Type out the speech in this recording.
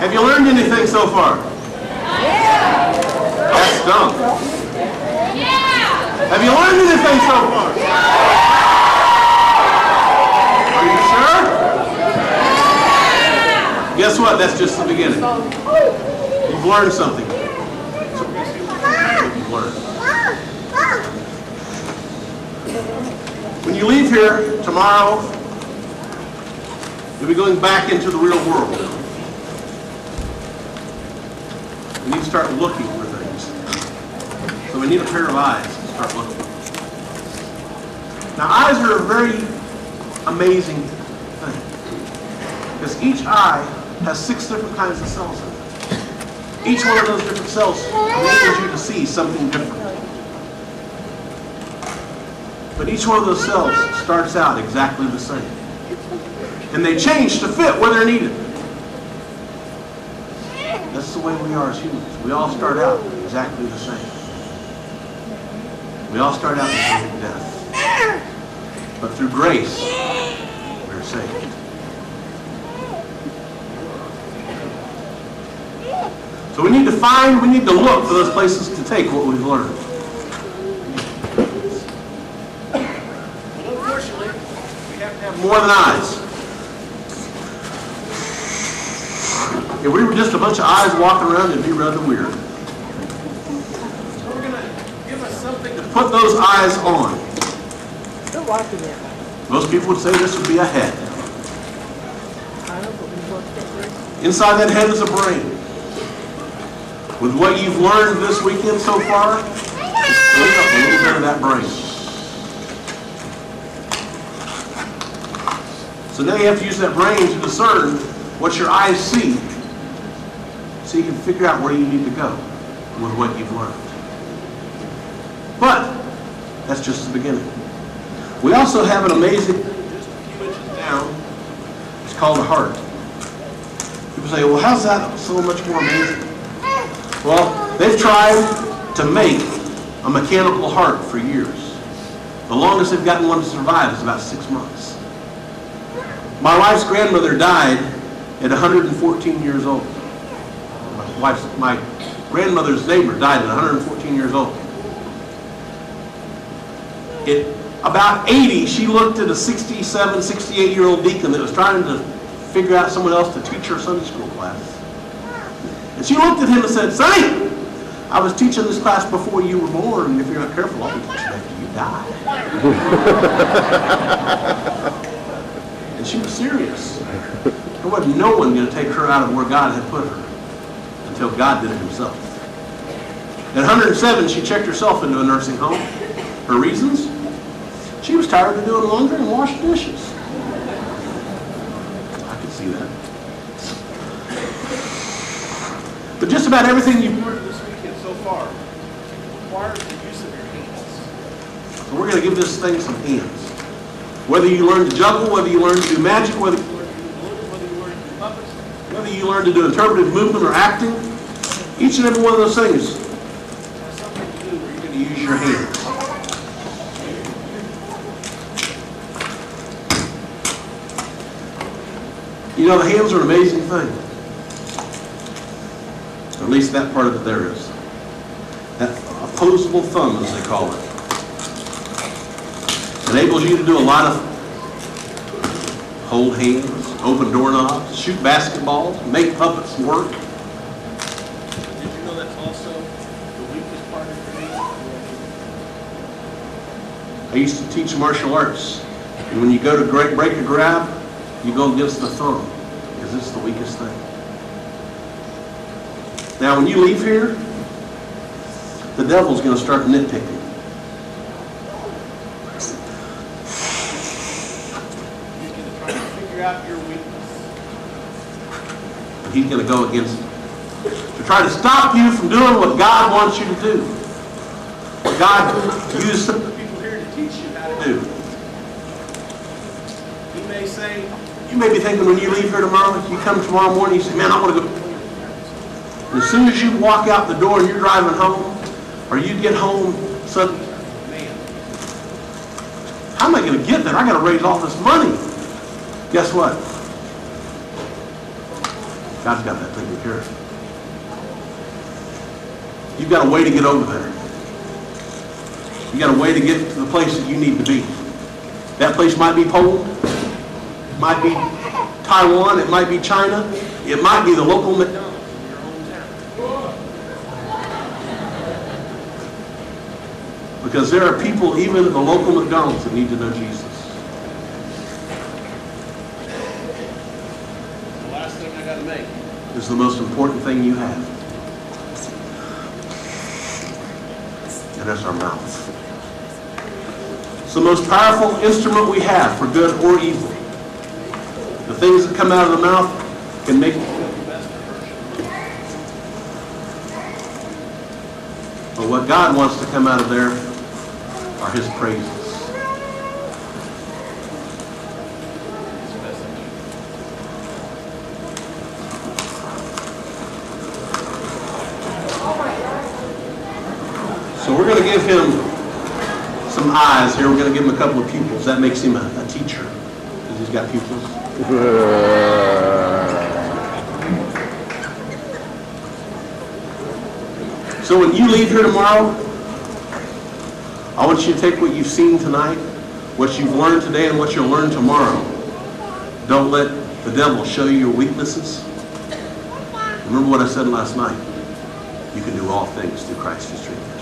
Have you learned anything so far? Yeah. That's dumb. Yeah. Have you learned anything so far? Are you sure? Guess what? That's just the beginning. You've learned something. You've learned. When you leave here tomorrow, you'll be going back into the real world. We need to start looking for things. So we need a pair of eyes to start looking. Now, eyes are a very amazing thing. Because each eye has 6 different kinds of cells in it. Each one of those different cells enables you to see something different. But each one of those cells starts out exactly the same. And they change to fit where they're needed. That's the way we are as humans. We all start out exactly the same. We all start out in the same death. But through grace, we're saved. So we need to look for those places to take what we've learned. But unfortunately, we have to have more than eyes. If we were just a bunch of eyes walking around, it'd be rather weird. So we're going to give us something to put those eyes on. Most people would say this would be a head. Inside that head is a brain. With what you've learned this weekend so far, just wake up a little bit of that brain. So now you have to use that brain to discern what your eyes see, so you can figure out where you need to go with what you've learned. But that's just the beginning. We also have an amazing thing just a few inches down. It's called a heart. People say, well, how's that so much more amazing? Well, they've tried to make a mechanical heart for years. The longest they've gotten one to survive is about 6 months. My wife's grandmother died at 114 years old. My grandmother's neighbor died at 114 years old. At about 80, she looked at a 67, 68-year-old deacon that was trying to figure out someone else to teach her Sunday school class. And she looked at him and said, "Sonny, I was teaching this class before you were born, and if you're not careful, I'll be teaching after you die." And she was serious. There wasn't no one going to take her out of where God had put her until God did it himself. At 107, she checked herself into a nursing home. Her reasons? She was tired of doing laundry and washing dishes. I could see that. But just about everything you've learned this weekend so far requires the use of your hands. So we're going to give this thing some hands. Whether you learn to juggle, whether you learn to do magic, whether you learn to do balloons, whether you learn to do puppets, whether you learn to do interpretive movement or acting, each and every one of those things has something to do where you're going to use your hands. You know, the hands are an amazing thing. At least that part of it there is. That opposable thumb, as they call it. Enables you to do a lot of hold hands, open doorknobs, shoot basketballs, make puppets work. But did you know that's also the weakest part of your hand? I used to teach martial arts. And when you go to break a grab, you go against the thumb, because it's the weakest thing. Now, when you leave here, the devil's going to start nitpicking. He's going to try to figure out your weakness. And he's going to go against it. To try to stop you from doing what God wants you to do. What God used some of the people here to teach you how to do. He may say, you may be thinking when you leave here tomorrow, you come tomorrow morning, you say, man, I want to go. And as soon as you walk out the door and you're driving home, or you get home, suddenly, man, how am I going to get there? I got to raise all this money. Guess what? God's got that taken care of. You've got a way to get over there. You've got a way to get to the place that you need to be. That place might be Poland. It might be Taiwan. It might be China. It might be the local McDonald's in your hometown. Because there are people, even at the local McDonald's, that need to know Jesus. The last thing I got to make is the most important thing you have. And that's our mouth. It's the most powerful instrument we have for good or evil. The things that come out of the mouth can make you the best version. But what God wants to come out of there are His praises. So we're going to give him some eyes here. We're going to give him a couple of pupils. That makes him a teacher, because he's got pupils. So when you leave here tomorrow, I want you to take what you've seen tonight, what you've learned today, and what you'll learn tomorrow. Don't let the devil show you your weaknesses. Remember what I said last night. You can do all things through Christ who strengthens you.